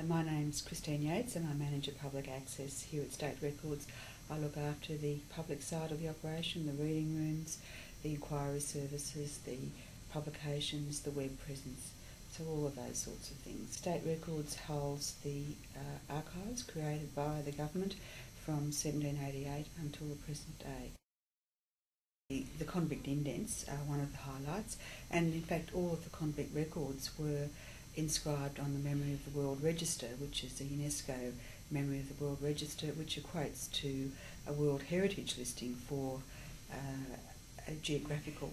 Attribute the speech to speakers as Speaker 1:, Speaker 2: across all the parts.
Speaker 1: My name's Christine Yeats and I manage public access here at State Records. I look after the public side of the operation, the reading rooms, the inquiry services, the publications, the web presence, so all of those sorts of things. State Records holds the archives created by the government from 1788 until the present day. The convict indents are one of the highlights, and in fact all of the convict records were inscribed on the Memory of the World Register, which is the UNESCO Memory of the World Register, which equates to a World Heritage listing for a geographical.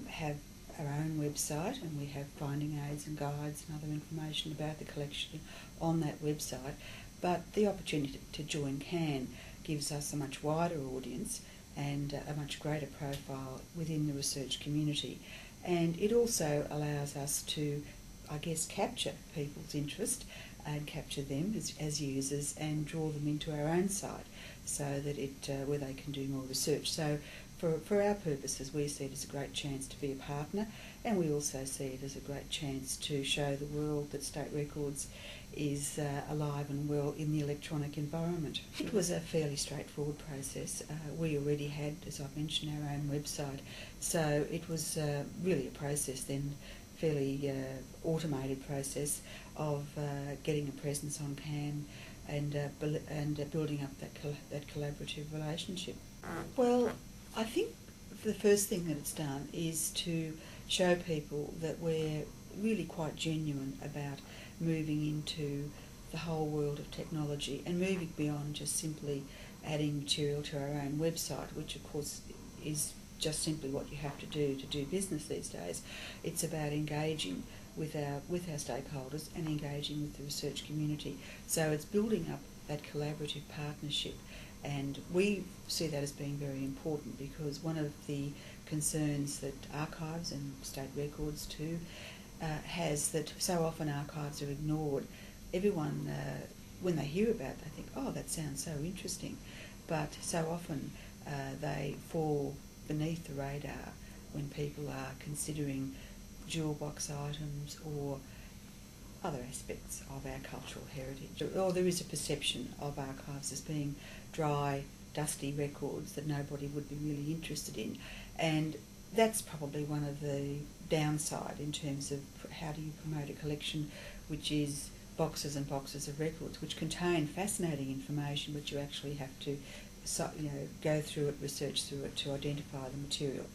Speaker 1: Have our own website, and we have finding aids and guides and other information about the collection on that website. But the opportunity to join CAN gives us a much wider audience and a much greater profile within the research community. And it also allows us to, I guess, capture people's interest and capture them as users and draw them into our own site so that where they can do more research. So for our purposes, we see it as a great chance to be a partner, and we also see it as a great chance to show the world that State Records is alive and well in the electronic environment. It was a fairly straightforward process. We already had, as I've mentioned, our own website, so it was really a process then, fairly automated process of getting a presence on CAN and building up that collaborative relationship. Well, I think the first thing that it's done is to show people that we're really quite genuine about moving into the whole world of technology and moving beyond just simply adding material to our own website, which of course is just simply what you have to do business these days. It's about engaging with our stakeholders and engaging with the research community. So it's building up that collaborative partnership, and we see that as being very important, because one of the concerns that archives and State Records too has, that so often archives are ignored. Everyone, when they hear about it, they think, oh, that sounds so interesting, but so often they fall beneath the radar when people are considering jewel box items or other aspects of our cultural heritage. Or there is a perception of archives as being dry, dusty records that nobody would be really interested in, and that's probably one of the downside in terms of how do you promote a collection which is boxes and boxes of records which contain fascinating information, but you actually have to go through it, research through it to identify the material.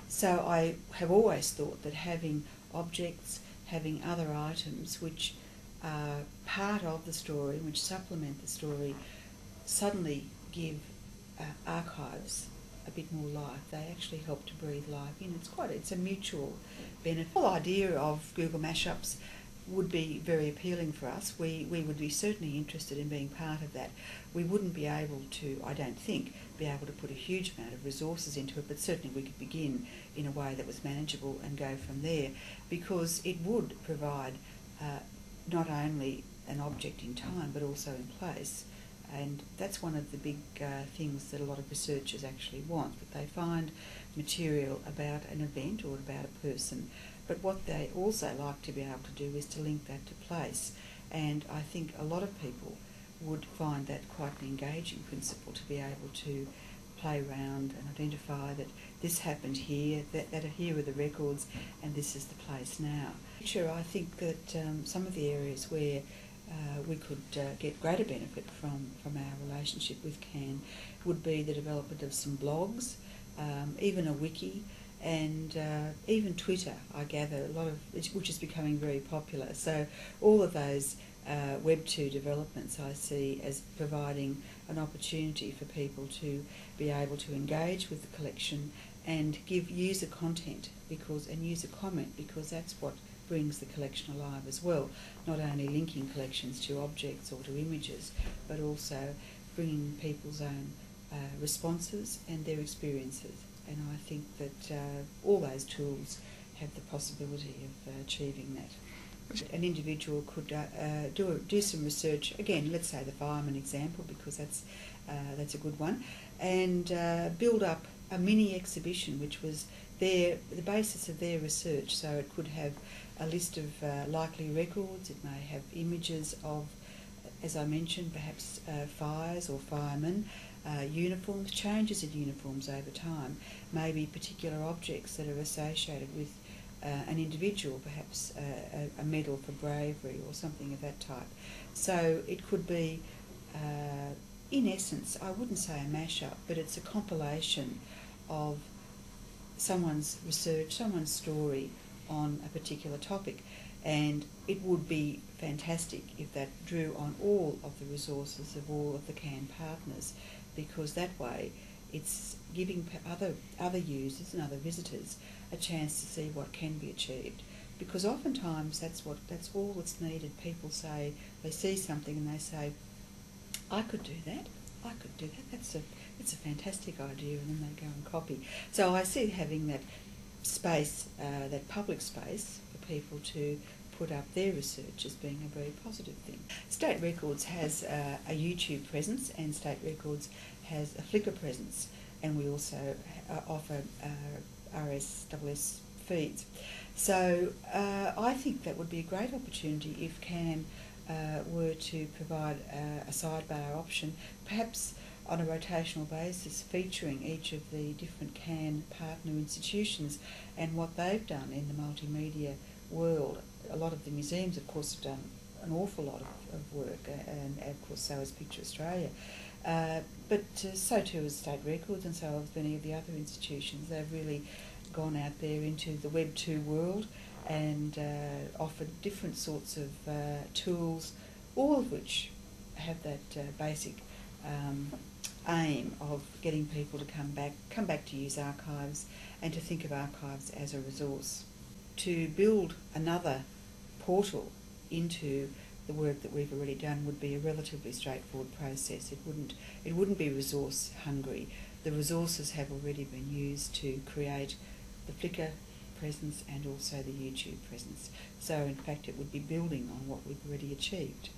Speaker 1: So I have always thought that having objects, having other items which are part of the story, which supplement the story, suddenly give archives a bit more life. They actually help to breathe life in. It's a mutual benefit. The whole idea of Google mashups would be very appealing for us. We would be certainly interested in being part of that. We wouldn't be able to, I don't think, be able to put a huge amount of resources into it, but certainly we could begin in a way that was manageable and go from there, because it would provide not only an object in time but also in place. And that's one of the big things that a lot of researchers actually want, that they find material about an event or about a person, but what they also like to be able to do is to link that to place. And I think a lot of people would find that quite an engaging principle, to be able to play around and identify that this happened here, that here are the records, and this is the place now. Sure, I think that some of the areas where we could get greater benefit from our relationship with CAN would be the development of some blogs, even a wiki, and even Twitter, I gather, which is becoming very popular. So all of those Web 2 developments I see as providing an opportunity for people to be able to engage with the collection and give user content and user comment, because that's what brings the collection alive as well. Not only linking collections to objects or to images, but also bringing people's own responses and their experiences. And I think that all those tools have the possibility of achieving that. An individual could do some research, again, let's say the fireman example, because that's a good one, and build up a mini exhibition which was the basis of their research. So it could have a list of likely records. It may have images of, as I mentioned, perhaps fires or firemen, uniforms, changes in uniforms over time, maybe particular objects that are associated with an individual, perhaps a medal for bravery or something of that type. So it could be, in essence, I wouldn't say a mashup, but it's a compilation of someone's research, someone's story on a particular topic. And it would be fantastic if that drew on all of the resources of all of the CAN partners, because that way it's giving other users and other visitors a chance to see what can be achieved. Because oftentimes that's all that's needed. People say, they see something and they say, I could do that, I could do that, it's a fantastic idea, and then they go and copy. So I see having that space, that public space for people to put up their research as being a very positive thing. State Records has a YouTube presence, and State Records has a Flickr presence, and we also offer RSS feeds. So I think that would be a great opportunity if CAN were to provide a sidebar option, perhaps on a rotational basis, featuring each of the different CAN partner institutions and what they've done in the multimedia world. A lot of the museums, of course, have done an awful lot of work, and of course so has Picture Australia. But so too has State Records, and so have many of the other institutions. They've really gone out there into the Web 2 world and offered different sorts of tools, all of which have that basic aim of getting people to come back to use archives and to think of archives as a resource. To build another portal into the work that we've already done would be a relatively straightforward process. It wouldn't be resource hungry. The resources have already been used to create the Flickr presence and also the YouTube presence. So in fact it would be building on what we've already achieved.